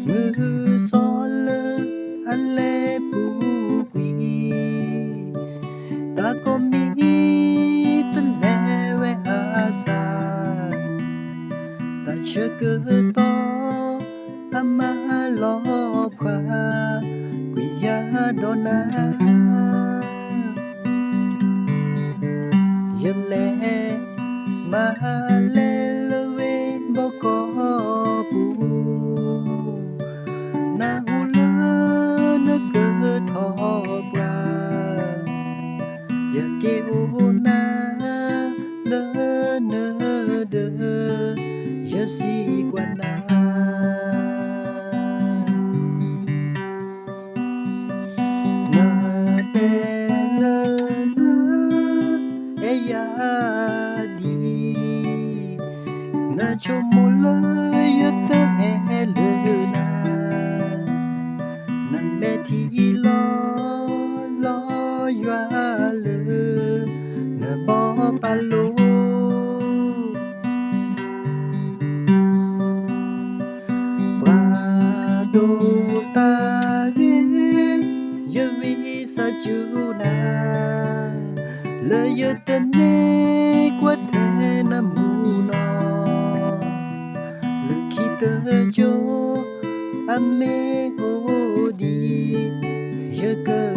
ngư so lơ anh lê bù quỳ ta có mi tên lê ve a sa ta chưa cơ to ama lo qua quỳ ya dona yếm lê ma lê lơ ve bô có bù na u lơ nơ cơ thọ qua giờ kêu na lơ nơ đơ giờ si quan na na tê lơ nơ e ya đi na cho một lời tơ e lơ na nằm mẹ thì lo yoa lơ nè bó ba lô ba đô ta ghé giờ vì sa chu na lời giờ tên nê quá thế na mù nó lời khi tơ cho ame ô đi giờ cơ